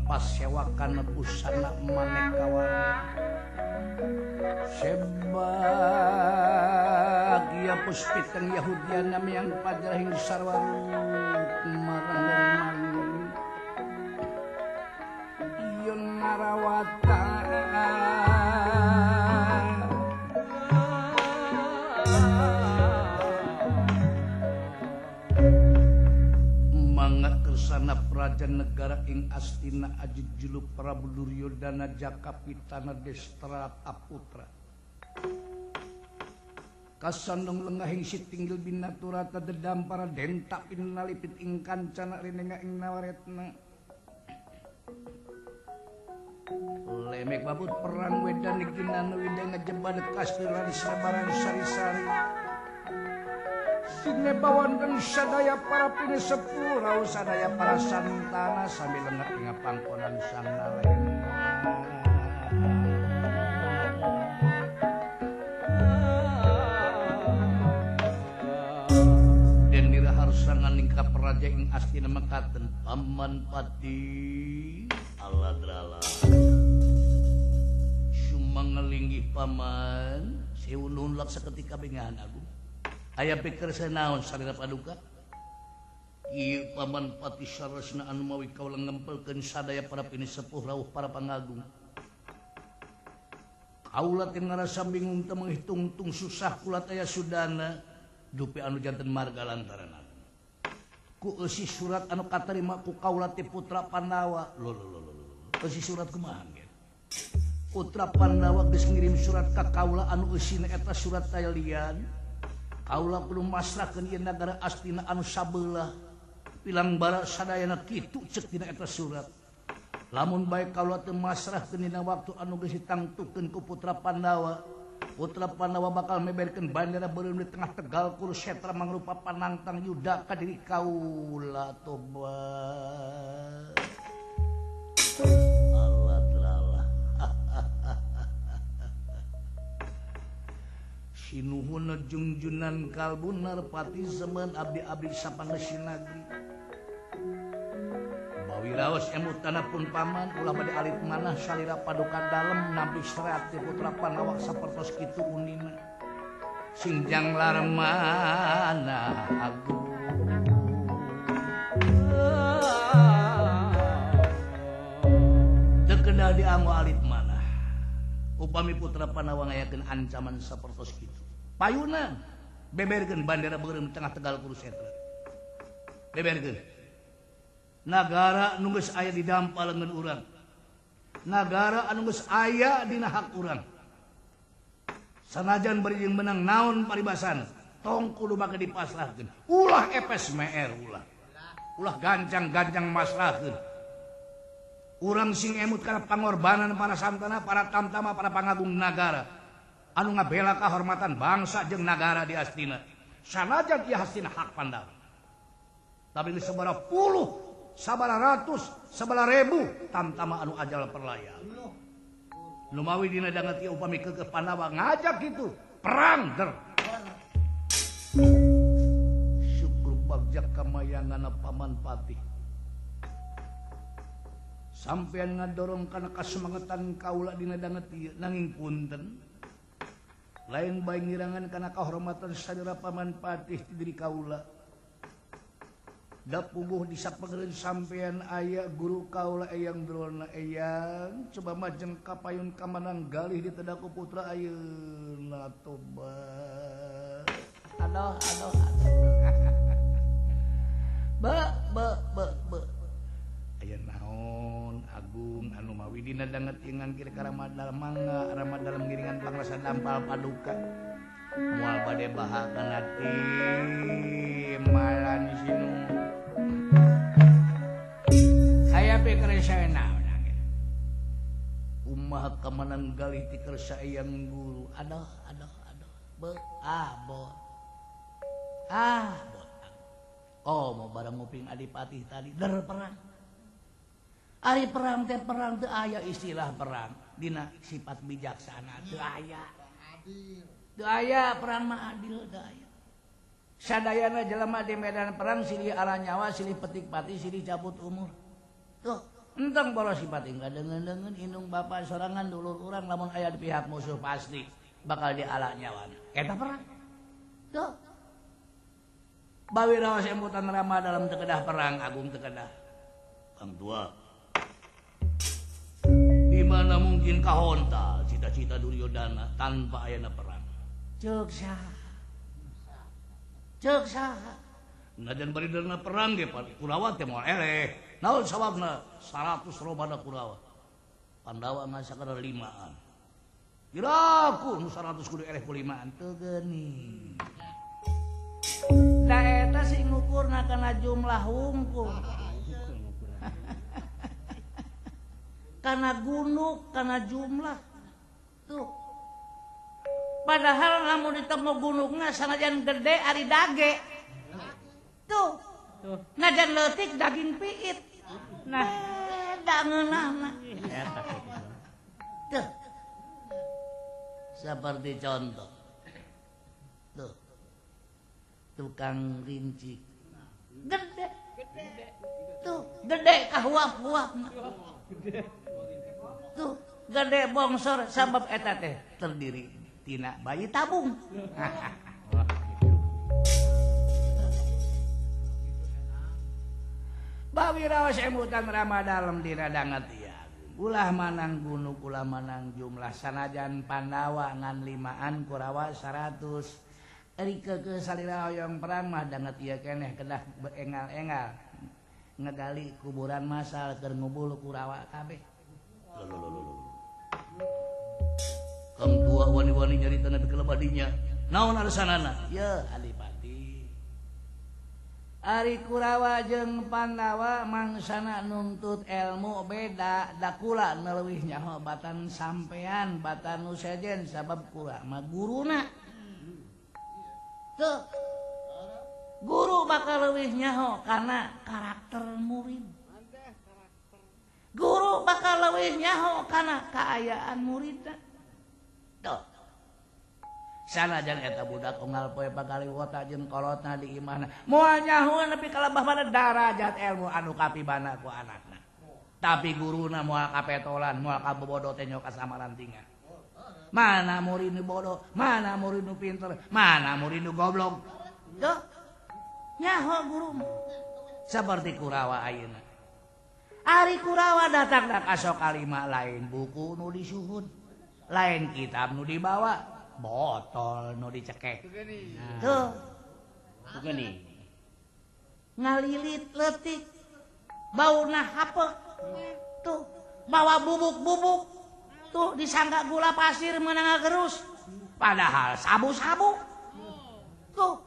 Pasyawakan busana manekawan sebagia puspiteng Yahudiana yang padrahing sarwaru marang dan iyon ngarawata kersana praja negara ing Astina Aji Juluk Prabu Duryodana Jakapitana Destra Aputra kasandong lengahing sitinggil binaturata dedam para denta pinalipit ing kancana rinenga ing nawaretna lemek babut perang wedan ikinana widang ngejebad kastiran sebaran sari-sari sinebawan dan sadaya para pinesepura sadaya para santana sambil lengah ing pangkonan sang nalena den dira harsangan ningkap raja ing Astina mekaten paman pati aladrala sumangelinggih paman seulun lak saketika bengahan agung aya pikir senaon sarira paduka ieu paman pati sarasna anu mawi kaula ngempelkeun sadaya para pinisepuh rawuh para pangagung kaula teh ngarasa bingung teu menghitung-hitung susah kula teh sudana dupi anu janten marga lantaran ku eusi surat anu katarima ku kaula teh putra Pandawa eusi surat kumaha ge putra Pandawa geus ngirim surat ka kaula anu eusina eta surat tayalian kaula kudu masrahkeun ieu nagara Astina anu sabeula pilang bara sadayana kitu ceuk dina eta surat lamun bae kaula teu masrahkeun dina waktu anu geus ditangtukeun ku putra Pandawa bakal meberkeun bandara beureum di tengah Tegal Kurusetra mangrupa panantang yuda ka diri kaula tobat sinuhun jungjunan kalbunar pati zaman abdi-abdi sapangeusi negeri bawi raos emutana pun paman ulah bade alit manah salira paduka dalem nabi serat ti putra Pandawa sapertos kitu unina sinjang larmana agung teu kedah dianggo alit manah upami putra Pandawa ngayakeun ancaman sapertos kitu payuna beberkeun bandara beureum tengah Tegal Kurusetra beberkeun nagara anu geus aya di dampaleungeun urang nagara anu geus aya dina hak urang sanajan bari jeung menang naon paribasan tong kudu make dipasrahkeun ulah epes meer ulah gancang-gancang masrahkeun urang sing emut kana pangorbanan para santana para tamtama para pangagung nagara anu ngabela kahormatan bangsa jeung nagara di Astina sanajan ieu Astina hak Pandawa tapi geus sabaraha puluh sabaraha ratus sabaraha ribu tamtama anu ajal perlaya nu mawi dina danget ieu upami keukeuh Pandawa ngajak kitu perang der syukur bagja kamayanganna paman pati sampean ngadorong kana kasemangetan kaula dina danget ieu nanging punten lain bae ngirangan kana kahormatan sadera paman patih ti diri kaula da puguh disapangeun sampean aya guru kaula eyang drona eyang coba majeng kapayun kamanang galih ditedaku putra ayeuna tobat aduh be aya naon agung anu mawidina danget ingan kira ramadal mangga ramadal giringan pangrasa dampal paduka moal bade bahakan hati malan sinu aya pekeresana umah kamanang galih ti kersa eyang guru aduh be bot oh mau barang nguping adipati tadi der perang ari perang teh aya istilah perang dina sifat bijaksana teu aya perang mah adil teu aya sadayana jelema di medan perang silih ala nyawa silih petik pati silih cabut umur tuh entong bolos sifat ngadeungeun indung bapak sorangan dulur urang lamun aya di pihak musuh pasti bakal diala nyawana eta perang tuh bawi raos embutan rama dalam tekedah perang agung tekedah Kang Tua di mana mungkin kahontal cita-cita Duryodana tanpa ayana perang ceuk saha najan barideuna perang ge Kurawa teh moal eleh naon sababna 100 robana Kurawa Pandawa mah sakadar 5an kiraku nu 100 kudu eleh ku 5an teu geuning da eta sing ngukurna kana jumlah hungkul kana gunuk kana jumlah tuh padahal lamun ditemu gunukna sanajan gede ari dage tuh najan leutik daging piit nah da ngeunahna tuh seperti contoh tuh tukang rincik gede tuh gede kahuap-huapna tuh gede bongsor sabab eta teh terdiri tina bayi tabung bawi raos embutan rama dalem dina danget ieu ulah manang gunuk ulah manang jumlah sanajan Pandawa ngan 5an Kurawa 100 Erika ke salira hoyong perang mah danget ieu keneh kedah engal-engal ngegali kuburan masal keur ngubul Kurawa kabeh. Kang Tua wani-wani nyaritana teu kelebadinya. Naon alesanana? Ye adipati. Ari Kurawa jeung Pandawa mangsana nuntut ilmu beda da kula neleuwih nyaho batan sampean batan nu sejen sabab kula mah guruna. Tuh guru bakal leuwih nyaho karena karakter murid guru bakal leuwih nyaho karena kaayaan muridna tuh sanajan eta budak unggal poe pagaliwota jeung kolotna di imahna moal nyaho nepi ka lebah mana darajat ilmu anu kapibana ku anakna tapi guruna moal kapetolan moal kabobodo teh nyo kasamarantingan. Mana murid nu bodoh, mana murid nu pinter, mana murid nu goblok. Tuh, nyaho guru seperti Kurawa ayeuna. Ari Kurawa datang dak asok kalima lain buku nu disuhun, lain kitab nu dibawa, botol nu dicekek. Tuh, begini. Ngalilit leutik, bauna hapek. Tuh, bawa bubuk-bubuk. Tuh disangka gula pasir menang gerus padahal sabu-sabu tuh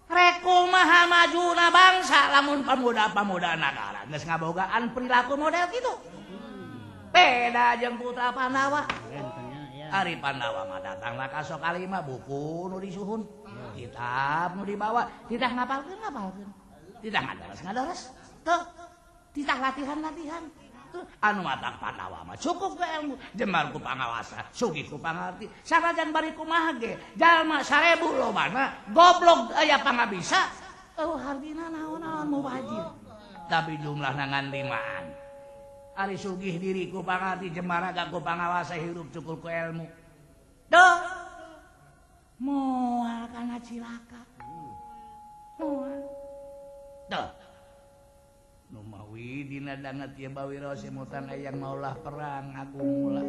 reko maha majuna bangsa lamun pemuda-pemuda negara geus ngabogaan perilaku model kitu beda jeung putra Pandawa ari Pandawa mah datang ka sok kalima buku nu disuhun kitab nu dibawa tidak ngapalkeun tidak ngadares tuh tidak latihan anu matak Pandawa mah cukup ke ilmu jembar ku pangawasa sugih ku pangarti sanajan bari kumaha ge jalma 1000 lobana goblok aya pangabisa hardina naon-naon mubajir tapi jumlah nangan 5an ari sugih diri ku pangarti jembar agak ku pangawasa hirup cukup ku ilmu doh moal kana cilaka moal doh Numawi dina danget ya bawiro semutan ayang maulah perang agung mulah